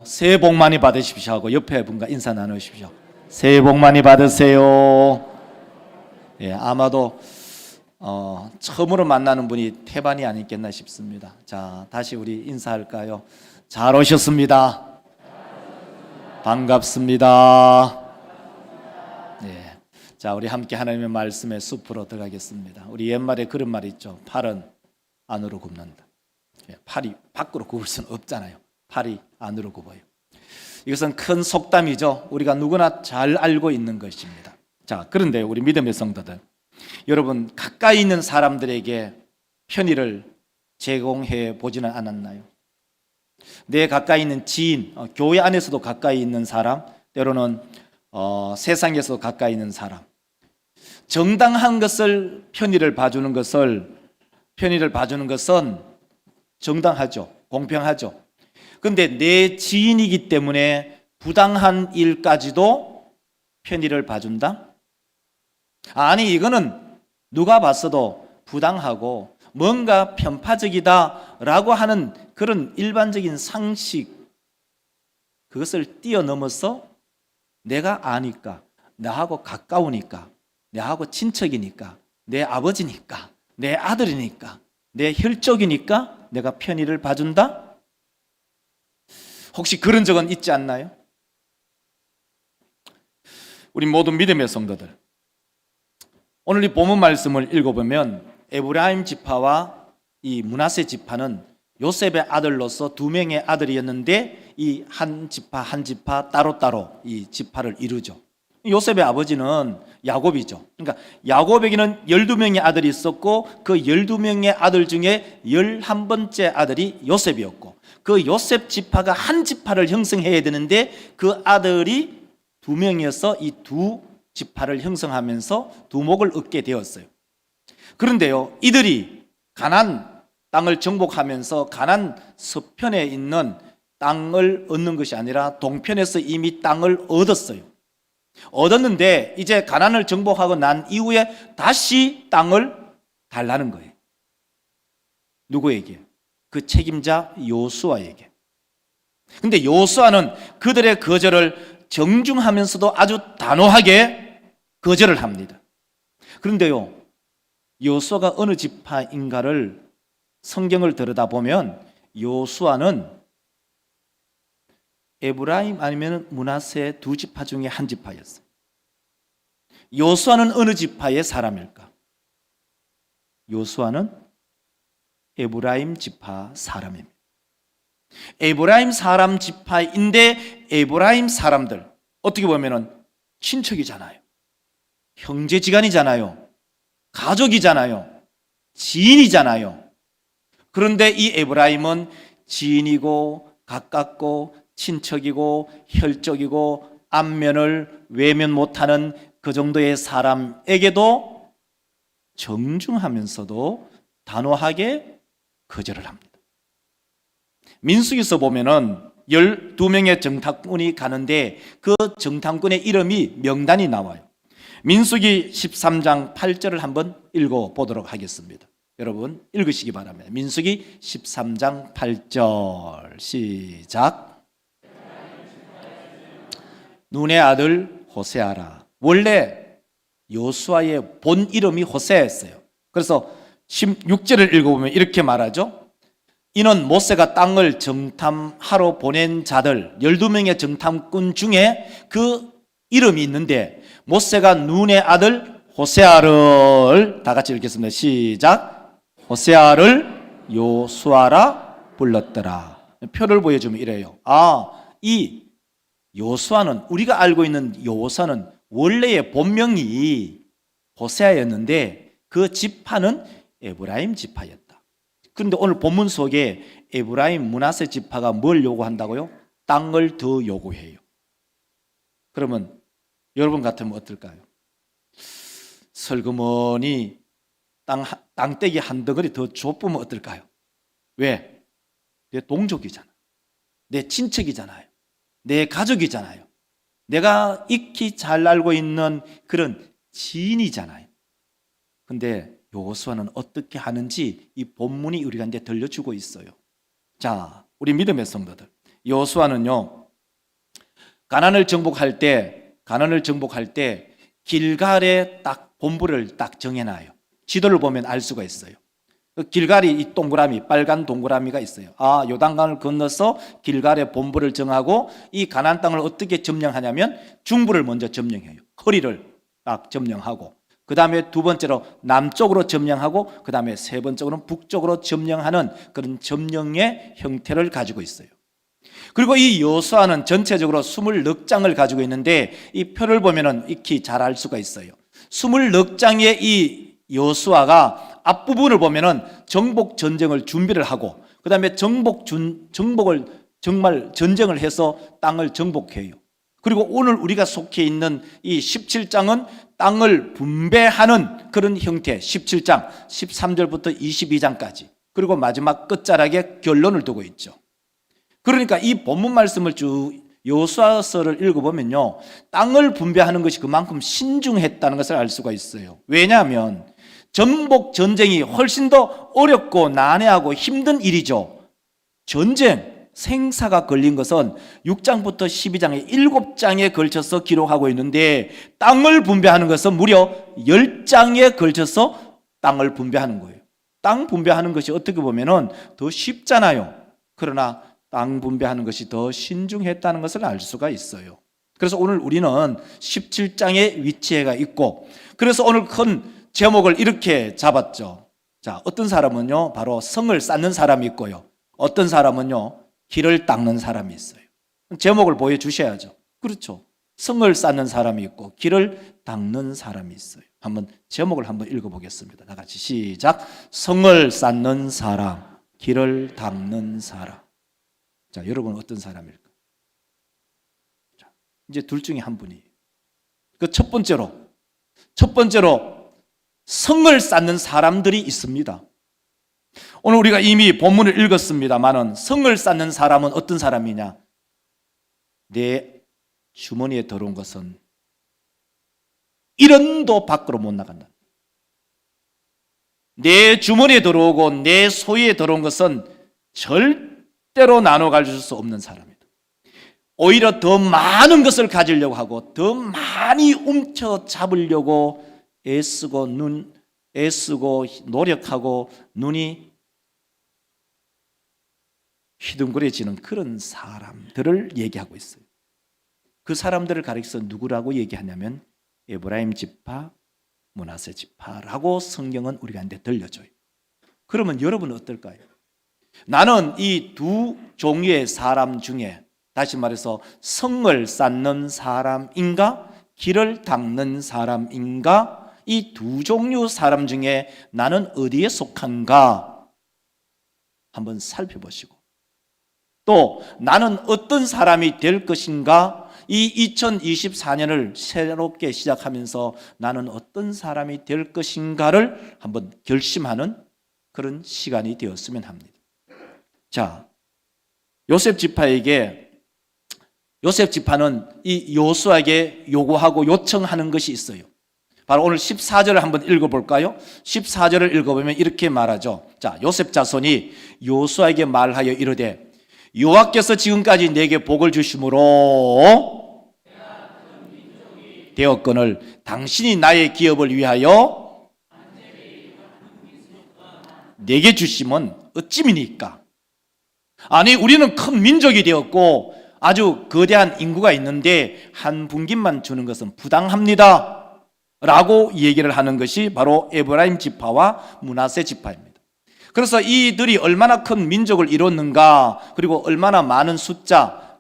새해 복 많이 받으십시오 하고 옆에 분과 인사 나누십시오. 새해 복 많이 받으세요. 예, 아마도 처음으로 만나는 분이 태반이 아니겠나 싶습니다. 자, 다시 우리 인사할까요? 잘 오셨습니다. 반갑습니다. 예, 자, 우리 함께 하나님의 말씀의 숲으로 들어가겠습니다. 우리 옛말에 그런 말이 있죠. 팔은 안으로 굽는다. 예, 팔이 밖으로 굽을 수는 없잖아요. 팔이 안으로 굽어요. 이것은 큰 속담이죠. 우리가 누구나 잘 알고 있는 것입니다. 자, 그런데 우리 믿음의 성도들, 여러분 가까이 있는 사람들에게 편의를 제공해 보지는 않았나요? 내 가까이 있는 지인, 교회 안에서도 가까이 있는 사람, 때로는 세상에서도 가까이 있는 사람, 정당한 것을 편의를 봐주는 것은 정당하죠. 공평하죠. 그런데 내 지인이기 때문에 부당한 일까지도 편의를 봐준다? 아니, 이거는 누가 봤어도 부당하고 뭔가 편파적이다라고 하는 그런 일반적인 상식, 그것을 뛰어넘어서 내가 아니까, 나하고 가까우니까, 나하고 친척이니까, 내 아버지니까, 내 아들이니까, 내 혈족이니까 내가 편의를 봐준다? 혹시 그런 적은 있지 않나요? 우리 모두 믿음의 성도들, 오늘 이 본문 말씀을 읽어보면 에브라임 지파와 이 므낫세 지파는 요셉의 아들로서 두 명의 아들이었는데 이 한 지파 따로따로 이 지파를 이루죠. 요셉의 아버지는 야곱이죠. 그러니까 야곱에게는 12명의 아들이 있었고 그 12명의 아들 중에 11번째 아들이 요셉이었고, 그 요셉 지파가 한 지파를 형성해야 되는데 그 아들이 2명이어서 이 두 지파를 형성하면서 두목을 얻게 되었어요. 그런데요, 이들이 가나안 땅을 정복하면서 가나안 서편에 있는 땅을 얻는 것이 아니라 동편에서 이미 땅을 얻었는데 이제 가나안을 정복하고 난 이후에 다시 땅을 달라는 거예요. 누구에게? 그 책임자 요수아에게. 근데 요수아는 그들의 거절을 정중하면서도 아주 단호하게 거절을 합니다. 그런데요, 요수아가 어느 지파인가를 성경을 들여다보면 요수아는 에브라임 아니면 므낫세 두 지파 중에 한 지파였어요. 요수아는 어느 지파의 사람일까? 요수아는 에브라임 지파 사람입니다. 에브라임 사람 지파인데 에브라임 사람들, 어떻게 보면은 친척이잖아요. 형제지간이잖아요. 가족이잖아요. 지인이잖아요. 그런데 이 에브라임은 지인이고 가깝고 친척이고 혈족이고 안면을 외면 못하는 그 정도의 사람에게도 정중하면서도 단호하게 거절을 합니다. 민수기서 보면은 12명의 정탐꾼이 가는데 그 정탐꾼의 이름이 명단이 나와요. 민수기 13장 8절을 한번 읽어보도록 하겠습니다. 여러분 읽으시기 바랍니다. 민수기 13장 8절 시작. 눈의 아들 호세아라. 원래 요수아의 본 이름이 호세아였어요. 그래서 16절을 읽어보면 이렇게 말하죠. 이는 모세가 땅을 정탐하러 보낸 자들 12명의 정탐꾼 중에 그 이름이 있는데 모세가 눈의 아들 호세아를, 다 같이 읽겠습니다. 시작. 호세아를 요수아라 불렀더라. 표를 보여주면 이래요. 이 요수아는, 우리가 알고 있는 요수아는 원래의 본명이 호세아였는데 그 지파는 에브라임 지파였다. 그런데 오늘 본문 속에 에브라임 므낫세 지파가 뭘 요구한다고요? 땅을 더 요구해요. 그러면 여러분 같으면 어떨까요? 설그머니 땅떼기 한 덩어리 더 줘보면 어떨까요? 왜? 내 동족이잖아. 내 친척이잖아요. 내 가족이잖아요. 내가 익히 잘 알고 있는 그런 지인이잖아요. 근데 요수아는 어떻게 하는지 이 본문이 우리가 이제 들려주고 있어요. 자, 우리 믿음의 성도들, 여호수아는요, 가나안을 정복할 때 길갈에 딱 본부를 딱 정해놔요. 지도를 보면 알 수가 있어요. 그 길갈이 이 동그라미, 빨간 동그라미가 있어요. 아, 요단강을 건너서 길갈에 본부를 정하고 이 가나안 땅을 어떻게 점령하냐면 중부를 먼저 점령해요. 허리를 딱 점령하고, 그 다음에 두 번째로 남쪽으로 점령하고, 그 다음에 세 번째로는 북쪽으로 점령하는 그런 점령의 형태를 가지고 있어요. 그리고 이 여호수아는 전체적으로 24장을 가지고 있는데, 이 표를 보면은 익히 잘 알 수가 있어요. 24장의 이 여호수아가 앞부분을 보면은 정복 전쟁을 준비를 하고, 그 다음에 정복을 정말 전쟁을 해서 땅을 정복해요. 그리고 오늘 우리가 속해 있는 이 17장은 땅을 분배하는 그런 형태, 17장 13절부터 22장까지, 그리고 마지막 끝자락에 결론을 두고 있죠. 그러니까 이 본문 말씀을 쭉 여호수아서를 읽어보면요, 땅을 분배하는 것이 그만큼 신중했다는 것을 알 수가 있어요. 왜냐하면 정복 전쟁이 훨씬 더 어렵고 난해하고 힘든 일이죠. 전쟁, 생사가 걸린 것은 6장부터 12장에 7장에 걸쳐서 기록하고 있는데, 땅을 분배하는 것은 무려 10장에 걸쳐서 땅을 분배하는 거예요. 땅 분배하는 것이 어떻게 보면 더 쉽잖아요. 그러나 땅 분배하는 것이 더 신중했다는 것을 알 수가 있어요. 그래서 오늘 우리는 17장의 위치가 있고, 그래서 오늘 큰 제목을 이렇게 잡았죠. 자, 어떤 사람은요, 바로 성을 쌓는 사람이 있고요, 어떤 사람은요, 길을 닦는 사람이 있어요. 제목을 보여주셔야죠. 그렇죠. 성을 쌓는 사람이 있고 길을 닦는 사람이 있어요. 한번 제목을 한번 읽어보겠습니다. 다 같이 시작. 성을 쌓는 사람, 길을 닦는 사람. 자, 여러분 어떤 사람일까? 자, 이제 둘 중에 한 분이에요. 그 첫 번째로 성을 쌓는 사람들이 있습니다. 오늘 우리가 이미 본문을 읽었습니다만은, 성을 쌓는 사람은 어떤 사람이냐? 내 주머니에 들어온 것은 1원도 밖으로 못 나간다. 내 주머니에 들어오고 내 소유에 들어온 것은 절대로 나눠 가질 수 없는 사람이다. 오히려 더 많은 것을 가지려고 하고 더 많이 훔쳐잡으려고 애쓰고 노력하고 눈이 휘둥그레지는 그런 사람들을 얘기하고 있어요. 그 사람들을 가리켜서 누구라고 얘기하냐면 에브라임 지파, 므낫세 지파라고 성경은 우리한테 들려줘요. 그러면 여러분은 어떨까요? 나는 이 두 종류의 사람 중에, 다시 말해서 성을 쌓는 사람인가, 길을 닦는 사람인가, 이 두 종류 사람 중에 나는 어디에 속한가 한번 살펴보시고, 또 나는 어떤 사람이 될 것인가, 이 2024년을 새롭게 시작하면서 나는 어떤 사람이 될 것인가를 한번 결심하는 그런 시간이 되었으면 합니다. 자, 요셉 지파는 이 여호수아에게 요구하고 요청하는 것이 있어요. 바로 오늘 14절을 한번 읽어볼까요? 14절을 읽어보면 이렇게 말하죠. 자, 요셉 자손이 여호수아에게 말하여 이르되, 여호와께서 지금까지 내게 복을 주심으로 되었거늘 당신이 나의 기업을 위하여 내게 주심은 어찌미니까? 아니, 우리는 큰 민족이 되었고 아주 거대한 인구가 있는데 한 분깃만 주는 것은 부당합니다 라고 얘기를 하는 것이 바로 에브라임 지파와 므낫세 지파입니다. 그래서 이들이 얼마나 큰 민족을 이뤘는가, 그리고 얼마나 많은 숫자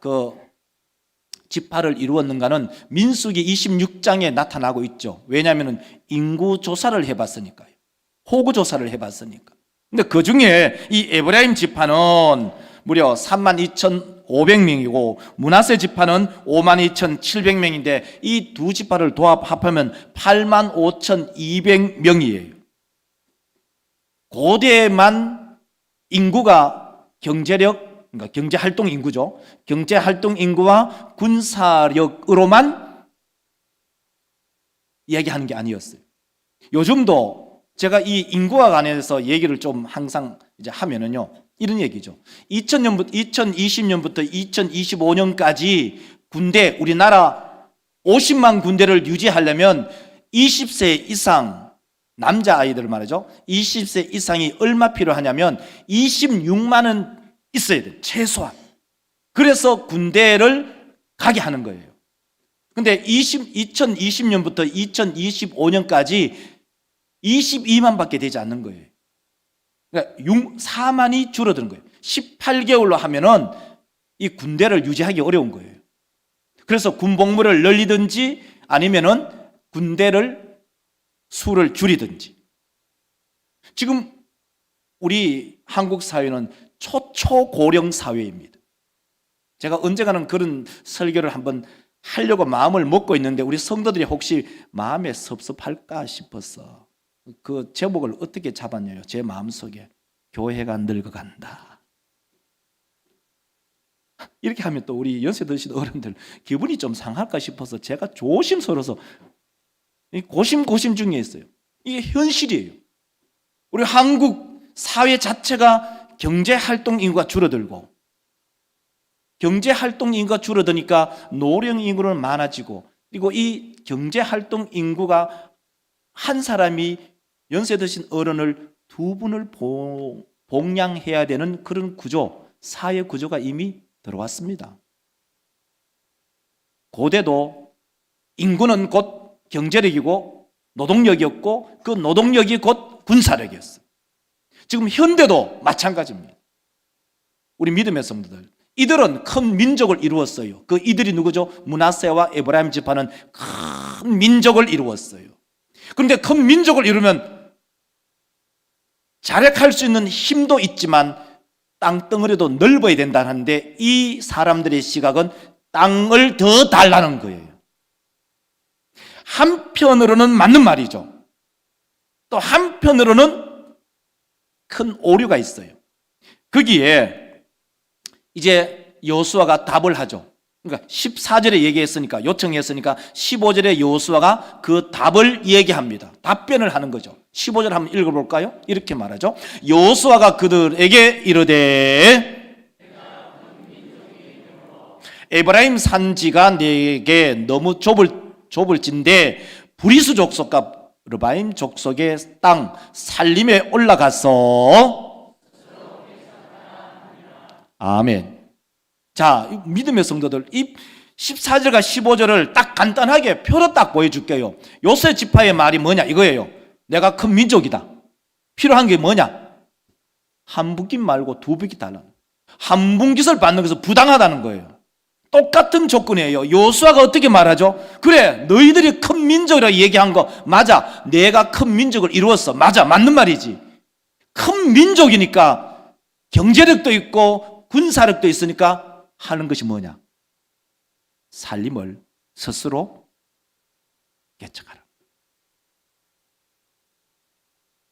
지파를 이루었는가는 민수기 26장에 나타나고 있죠. 왜냐하면 인구 조사를 해봤으니까요. 호구 조사를 해봤으니까. 근데 그 중에 이 에브라임 지파는 무려 32,500명이고 므낫세 지파는 52,700명인데 이 두 지파를 합하면 85,200명이에요. 고대만 인구가 그러니까 경제활동 인구죠. 경제활동 인구와 군사력으로만 이야기하는 게 아니었어요. 요즘도 제가 이 인구와 관해서 얘기를 좀 항상 이제 하면은요, 이런 얘기죠. 2020년부터 2025년까지 군대, 우리나라 50만 군대를 유지하려면 20세 이상 남자아이들 말이죠. 20세 이상이 얼마 필요하냐면 26만은 있어야 돼, 최소한. 그래서 군대를 가게 하는 거예요. 근데 2020년부터 2025년까지 22만밖에 되지 않는 거예요. 그러니까 4만이 줄어드는 거예요. 18개월로 하면은 이 군대를 유지하기 어려운 거예요. 그래서 군복무를 늘리든지 아니면은 군대를 수를 줄이든지. 지금 우리 한국 사회는 초초고령 사회입니다. 제가 언젠가는 그런 설교를 한번 하려고 마음을 먹고 있는데 우리 성도들이 혹시 마음에 섭섭할까 싶어서 그 제목을 어떻게 잡았냐요? 제 마음속에 교회가 늙어간다. 이렇게 하면 또 우리 연세 드신 어른들 기분이 좀 상할까 싶어서 제가 조심스러워서 고심 중에 있어요. 이게 현실이에요. 우리 한국 사회 자체가 경제활동 인구가 줄어들고 경제활동 인구가 줄어드니까 노령 인구는 많아지고 그리고 이 경제활동 인구가 한 사람이 연세 드신 어른을 두 분을 봉양해야 되는 그런 구조, 사회 구조가 이미 들어왔습니다. 고대도 인구는 곧 경제력이고 노동력이었고 그 노동력이 곧 군사력이었어요. 지금 현대도 마찬가지입니다. 우리 믿음의 성도들, 이들은 큰 민족을 이루었어요. 그 이들이 누구죠? 므낫세와 에브라임 지파는 큰 민족을 이루었어요. 그런데 큰 민족을 이루면 자력할 수 있는 힘도 있지만 땅덩어리도 넓어야 된다는데 이 사람들의 시각은 땅을 더 달라는 거예요. 한편으로는 맞는 말이죠. 또 한편으로는 큰 오류가 있어요. 거기에 이제 여호수아가 답을 하죠. 그러니까 14절에 얘기했으니까, 요청했으니까 15절에 여호수아가 그 답을 얘기합니다. 답변을 하는 거죠. 15절 한번 읽어볼까요? 이렇게 말하죠. 여호수아가 그들에게 이르되 에브라임 산지가 내게 너무 좁을진데 브리스 족속과 르바임 족속의 땅 살림에 올라가서 아멘. 자, 믿음의 성도들, 이 14절과 15절을 딱 간단하게 표로 딱 보여줄게요. 요셉 지파의 말이 뭐냐 이거예요. 내가 큰 민족이다. 필요한 게 뭐냐? 한 분깃 말고 두 분깃 달라. 한 분깃을 받는 것은 부당하다는 거예요. 똑같은 조건이에요. 여호수아가 어떻게 말하죠? 그래, 너희들이 큰 민족이라고 얘기한 거 맞아. 내가 큰 민족을 이루었어. 맞아, 맞는 말이지. 큰 민족이니까 경제력도 있고 군사력도 있으니까 하는 것이 뭐냐? 살림을 스스로 개척하라.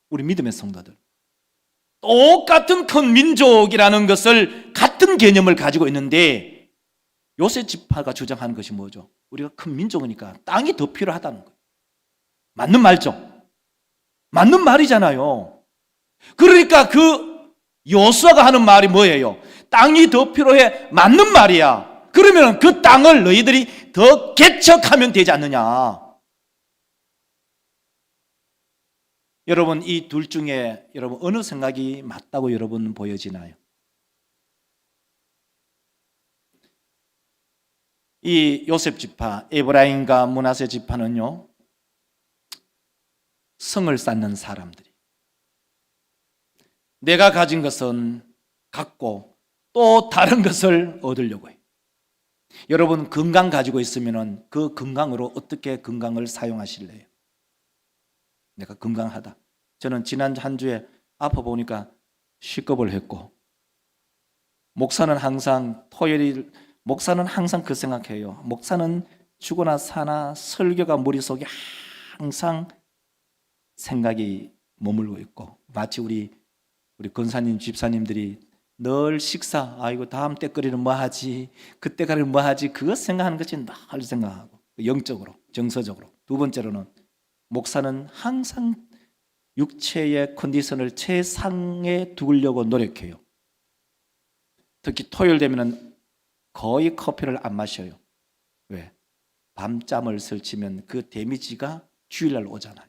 우리 믿음의 성도들, 똑같은 큰 민족이라는 것을 같은 개념을 가지고 있는데 요셉 지파가 주장하는 것이 뭐죠? 우리가 큰 민족이니까 땅이 더 필요하다는 거예요. 맞는 말죠? 맞는 말이잖아요. 그러니까 그 여호수아가 하는 말이 뭐예요? 땅이 더 필요해. 맞는 말이야. 그러면 그 땅을 너희들이 더 개척하면 되지 않느냐. 여러분, 이 둘 중에 여러분 어느 생각이 맞다고 여러분 보여지나요? 이 요셉 지파, 에브라임과 므낫세 지파는요, 성을 쌓는 사람들이 내가 가진 것은 갖고 또 다른 것을 얻으려고 해요. 여러분 건강 가지고 있으면 그 건강으로 어떻게 건강을 사용하실래요? 내가 건강하다. 저는 지난 한 주에 아파 보니까 식겁을 했고, 목사는 항상 목사는 항상 그 생각해요. 목사는 죽거나 사나 설교가 머릿속에 항상 생각이 머물고 있고, 마치 우리 권사님, 집사님들이 늘 식사, 아이고 다음 때거리는 뭐 하지, 그때거리는 뭐 하지, 그것 생각하는 것이 늘 생각하고, 영적으로, 정서적으로. 두 번째로는 목사는 항상 육체의 컨디션을 최상에 두려고 노력해요. 특히 토요일 되면은 거의 커피를 안 마셔요. 왜? 밤잠을 설치면 그 데미지가 주일날 오잖아요.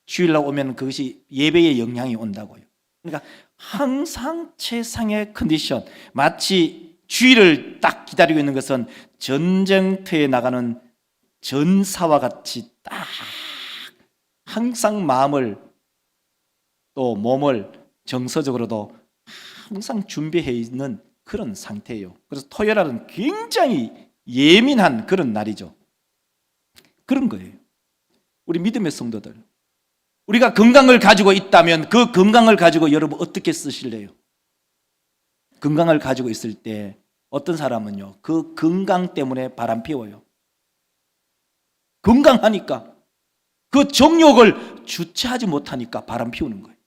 주일날 오면 그것이 예배에 영향이 온다고요. 그러니까 항상 최상의 컨디션, 마치 주일을 딱 기다리고 있는 것은 전쟁터에 나가는 전사와 같이 딱 항상 마음을 또 몸을 정서적으로도 항상 준비해 있는 그런 상태예요. 그래서 토요일은 굉장히 예민한 그런 날이죠. 그런 거예요. 우리 믿음의 성도들, 우리가 건강을 가지고 있다면 그 건강을 가지고 여러분 어떻게 쓰실래요? 건강을 가지고 있을 때 어떤 사람은요, 그 건강 때문에 바람 피워요. 건강하니까 그 정욕을 주체하지 못하니까 바람 피우는 거예요.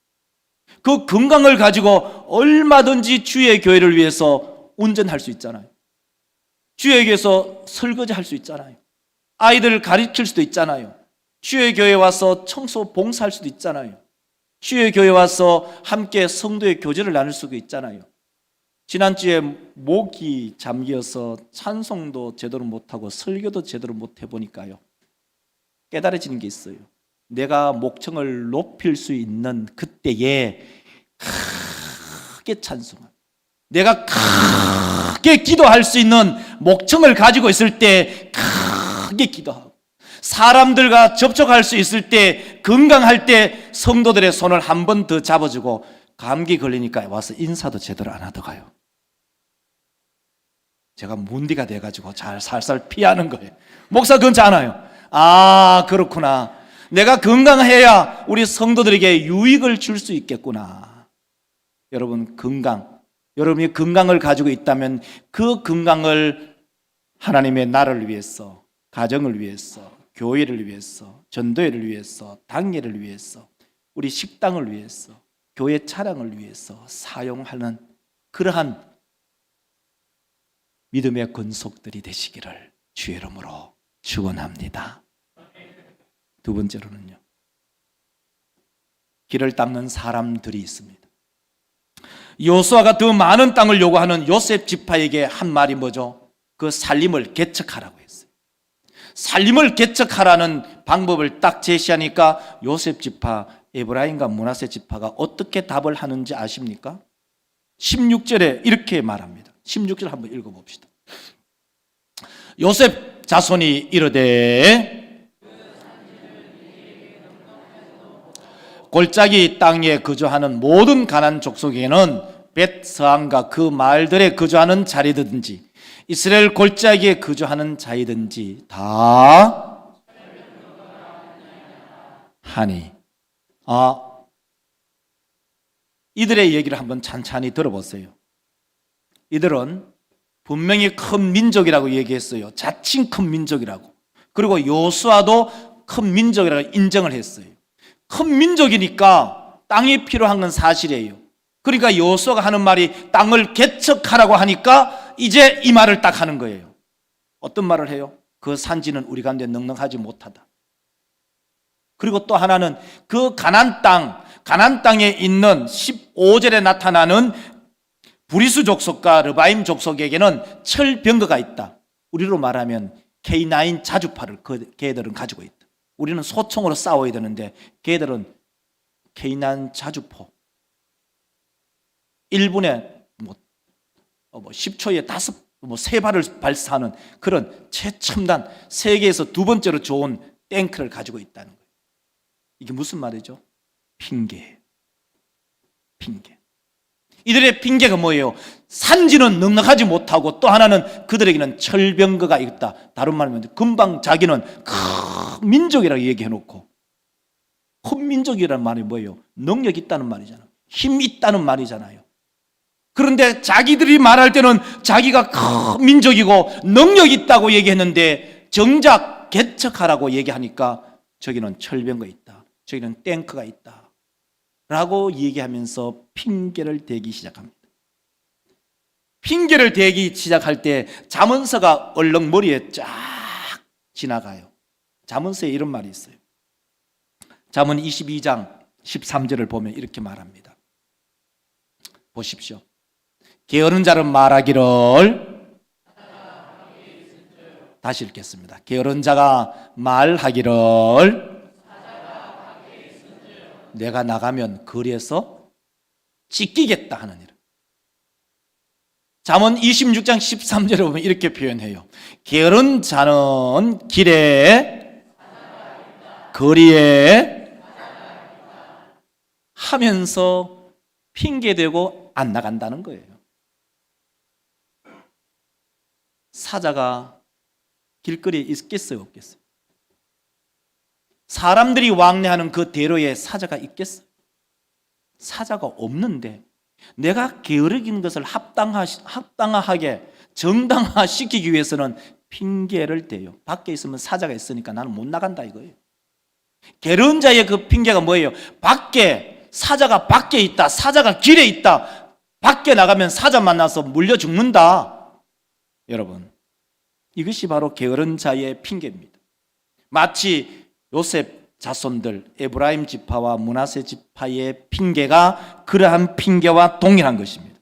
그 건강을 가지고 얼마든지 주의 교회를 위해서 운전할 수 있잖아요. 주의 교회에서 설거지 할 수 있잖아요. 아이들을 가르칠 수도 있잖아요. 주의 교회에 와서 청소 봉사할 수도 있잖아요. 주의 교회에 와서 함께 성도의 교제를 나눌 수도 있잖아요. 지난주에 목이 잠겨서 찬송도 제대로 못하고 설교도 제대로 못해보니까요, 깨달아지는 게 있어요. 내가 목청을 높일 수 있는 그때에 크게 찬송하고, 내가 크게 기도할 수 있는 목청을 가지고 있을 때 크게 기도하고, 사람들과 접촉할 수 있을 때, 건강할 때 성도들의 손을 한 번 더 잡아주고, 감기 걸리니까 와서 인사도 제대로 안 하더가요. 제가 문디가 돼가지고 잘 살살 피하는 거예요. 목사 괜찮아요. 아, 그렇구나. 내가 건강해야 우리 성도들에게 유익을 줄 수 있겠구나. 여러분, 건강, 여러분이 건강을 가지고 있다면 그 건강을 하나님의 나라를 위해서, 가정을 위해서, 교회를 위해서, 전도회를 위해서, 당회를 위해서, 우리 식당을 위해서, 교회 차량을 위해서 사용하는 그러한 믿음의 권속들이 되시기를 주의 이름으로 축원합니다. 두 번째로는요, 길을 닦는 사람들이 있습니다. 여호수아가 더 많은 땅을 요구하는 요셉 지파에게 한 말이 뭐죠? 그 살림을 개척하라고 했어요. 살림을 개척하라는 방법을 딱 제시하니까 요셉 지파, 에브라임과 므낫세 지파가 어떻게 답을 하는지 아십니까? 16절에 이렇게 말합니다. 16절 한번 읽어봅시다. 요셉 자손이 이르되 골짜기 땅에 거주하는 모든 가나안 족속에는 벳서안과 그 마을들에 거주하는 자리든지 이스라엘 골짜기에 거주하는 자이든지 다 하니. 이들의 얘기를 한번 찬찬히 들어보세요. 이들은 분명히 큰 민족이라고 얘기했어요. 자칭 큰 민족이라고. 그리고 여호수아도 큰 민족이라고 인정을 했어요. 큰 민족이니까 땅이 필요한 건 사실이에요. 그러니까 여호수아가 하는 말이 땅을 개척하라고 하니까 이제 이 말을 딱 하는 거예요. 어떤 말을 해요? 그 산지는 우리 가운데 넉넉하지 못하다. 그리고 또 하나는 그 가나안 땅에 있는 15절에 나타나는 브리스 족속과 르바임 족속에게는 철병거가 있다. 우리로 말하면 K9 자주파를 걔들은 가지고 있다. 우리는 소총으로 싸워야 되는데 걔들은 K9 자주포 1분에 10초에 3발을 발사하는 그런 최첨단, 세계에서 두 번째로 좋은 탱크를 가지고 있다는 거예요. 이게 무슨 말이죠? 핑계예요. 핑계. 이들의 핑계가 뭐예요? 산지는 넉넉하지 못하고 또 하나는 그들에게는 철병거가 있다. 다른 말하면 금방 자기는 큰 민족이라고 얘기해놓고, 큰 민족이라는 말이 뭐예요? 능력 있다는 말이잖아요. 힘 있다는 말이잖아요. 그런데 자기들이 말할 때는 자기가 큰 민족이고 능력 있다고 얘기했는데 정작 개척하라고 얘기하니까 저기는 철병거 있다, 저기는 탱크가 있다 라고 얘기하면서 핑계를 대기 시작합니다. 핑계를 대기 시작할 때 잠언서가 얼렁 머리에 쫙 지나가요. 잠언서에 이런 말이 있어요. 잠언 22장 13절을 보면 이렇게 말합니다. 보십시오. 게으른 자는 말하기를, 다시 읽겠습니다. 게으른 자가 말하기를, 내가 나가면 거리에서 찢기겠다 하는 일. 잠언 26장 13절에 보면 이렇게 표현해요. 게으른 자는 길에, 거리에 하면서 핑계대고 안 나간다는 거예요. 사자가 길거리에 있겠어요, 없겠어요? 사람들이 왕래하는 그 대로에 사자가 있겠어요? 사자가 없는데 내가 게으르긴 것을 합당하게 정당화시키기 위해서는 핑계를 대요. 밖에 있으면 사자가 있으니까 나는 못 나간다 이거예요. 게으른 자의 그 핑계가 뭐예요? 사자가 밖에 있다, 사자가 길에 있다, 밖에 나가면 사자 만나서 물려 죽는다. 여러분, 이것이 바로 게으른 자의 핑계입니다. 마치 요셉 자손들 에브라임 지파와 므낫세 지파의 핑계가 그러한 핑계와 동일한 것입니다.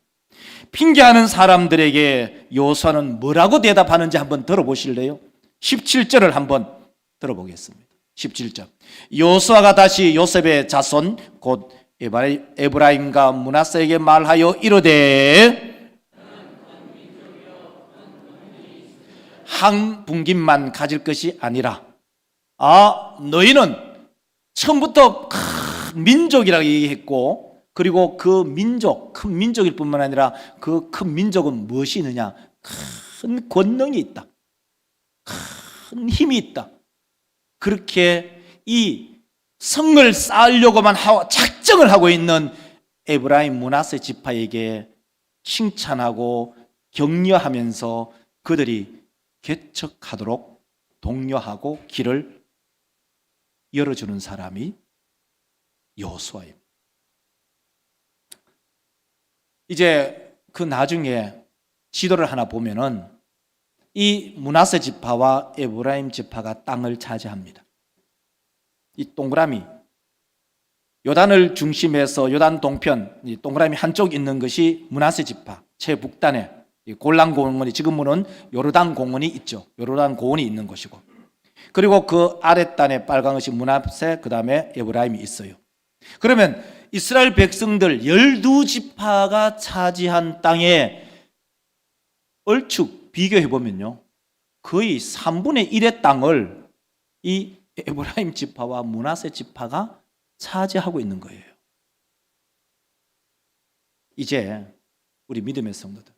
핑계하는 사람들에게 여호수아는 뭐라고 대답하는지 한번 들어보실래요? 17절을 한번 들어보겠습니다. 17절. 여호수아가 다시 요셉의 자손 곧 에브라임과 므낫세에게 말하여 이르되 한 분깃만 가질 것이 아니라 너희는 처음부터 큰 민족이라고 얘기했고, 그리고 그 민족, 큰 민족일 뿐만 아니라 그 큰 민족은 무엇이 있느냐? 큰 권능이 있다, 큰 힘이 있다. 그렇게 이 성을 쌓으려고만 작정을 하고 있는 에브라임 므낫세 지파에게 칭찬하고 격려하면서 그들이 개척하도록 독려하고 길을 열어주는 사람이 여호수아입니다. 이제 그 나중에 지도를 하나 보면은 이 므낫세 지파와 에브라임 지파가 땅을 차지합니다. 이 동그라미, 요단을 중심해서 요단 동편, 이 동그라미 한쪽 있는 것이 므낫세 지파 최북단에 골란 공원이, 지금은 요르단 공원이 있죠. 요르단 고원이 있는 곳이고, 그리고 그 아랫단에 빨간 것이 므낫세, 그 다음에 에브라임이 있어요. 그러면 이스라엘 백성들 12지파가 차지한 땅에 얼추 비교해 보면요, 거의 3분의 1의 땅을 이 에브라임 지파와 므낫세 지파가 차지하고 있는 거예요. 이제 우리 믿음의 성도들,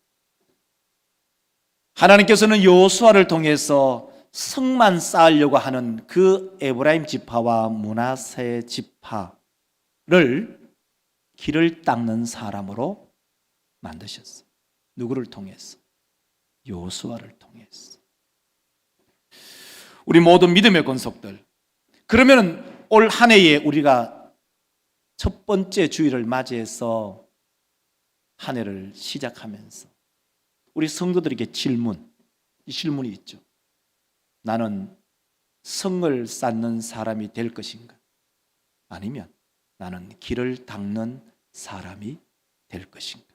하나님께서는 여호수아를 통해서 성만 쌓으려고 하는 그 에브라임 지파와 므낫세 지파를 길을 닦는 사람으로 만드셨어요. 누구를 통해서? 여호수아를 통해서. 우리 모든 믿음의 권속들, 그러면 올 한 해에 우리가 첫 번째 주일을 맞이해서 한 해를 시작하면서 우리 성도들에게 이 질문이 있죠. 나는 성을 쌓는 사람이 될 것인가? 아니면 나는 길을 닦는 사람이 될 것인가?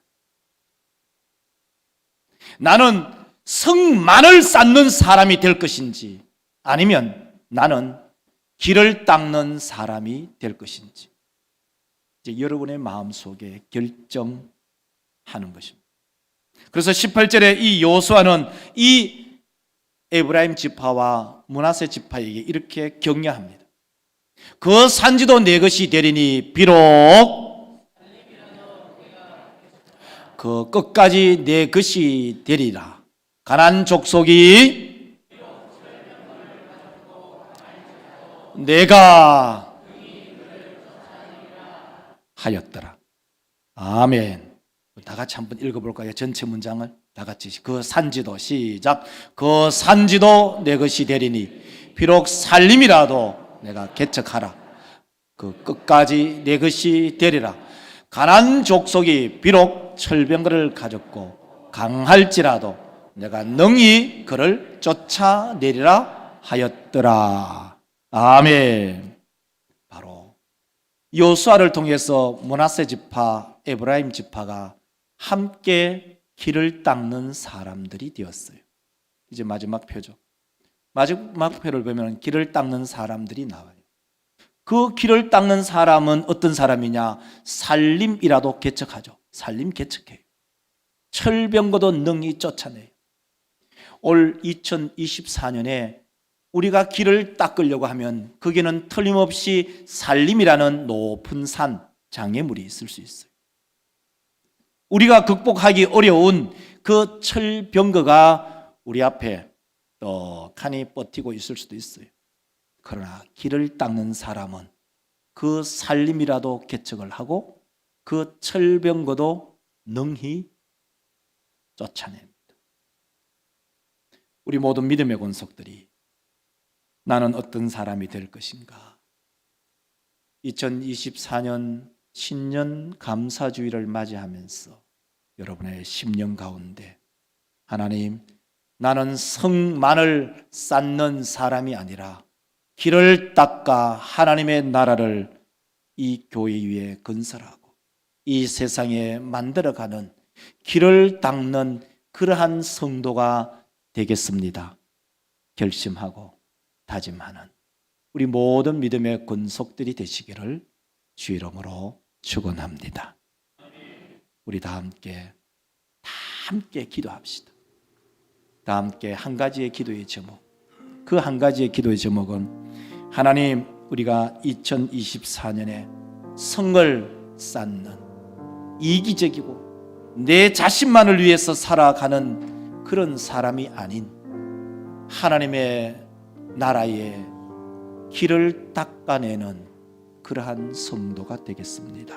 나는 성만을 쌓는 사람이 될 것인지, 아니면 나는 길을 닦는 사람이 될 것인지, 이제 여러분의 마음속에 결정하는 것입니다. 그래서 18절에 이 여호수아는 이 에브라임 지파와 므낫세 지파에게 이렇게 격려합니다. 그 산지도 내 것이 되리니 비록 그 끝까지 내 것이 되리라. 가나안 족속이 내가 하였더라. 아멘. 다 같이 한번 읽어볼까요? 전체 문장을 다 같이. 그 산지도, 시작. 그 산지도 내 것이 되리니 비록 살림이라도 내가 개척하라. 그 끝까지 내 것이 되리라. 가나안 족속이 비록 철병거를 가졌고 강할지라도 내가 능히 그를 쫓아내리라 하였더라. 아멘. 바로 여호수아를 통해서 므낫세 지파, 에브라임 지파가 함께 길을 닦는 사람들이 되었어요. 이제 마지막 표죠. 마지막 표를 보면 길을 닦는 사람들이 나와요. 그 길을 닦는 사람은 어떤 사람이냐? 살림이라도 개척하죠. 살림 개척해요. 철병거도 능히 쫓아내요. 올 2024년에 우리가 길을 닦으려고 하면 거기는 틀림없이 살림이라는 높은 산, 장애물이 있을 수 있어요. 우리가 극복하기 어려운 그 철병거가 우리 앞에 떡하니 버티고 있을 수도 있어요. 그러나 길을 닦는 사람은 그 살림이라도 개척을 하고 그 철병거도 능히 쫓아냅니다. 우리 모든 믿음의 권속들이 나는 어떤 사람이 될 것인가? 2024년 신년 감사주의를 맞이하면서 여러분의 심령 가운데 하나님, 나는 성만을 쌓는 사람이 아니라 길을 닦아 하나님의 나라를 이 교회 위에 건설하고 이 세상에 만들어가는 길을 닦는 그러한 성도가 되겠습니다. 결심하고 다짐하는 우리 모든 믿음의 권속들이 되시기를 주 이름으로 축원합니다. 우리 다 함께 기도합시다. 다 함께 한 가지의 기도의 제목, 그 한 가지의 기도의 제목은 하나님, 우리가 2024년에 성을 쌓는 이기적이고 내 자신만을 위해서 살아가는 그런 사람이 아닌 하나님의 나라의 길을 닦아내는 그러한 성도가 되겠습니다.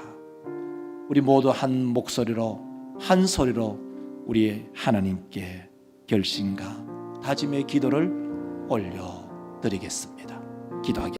우리 모두 한 목소리로 한 소리로 우리 하나님께 결심과 다짐의 기도를 올려드리겠습니다. 기도하겠습니다.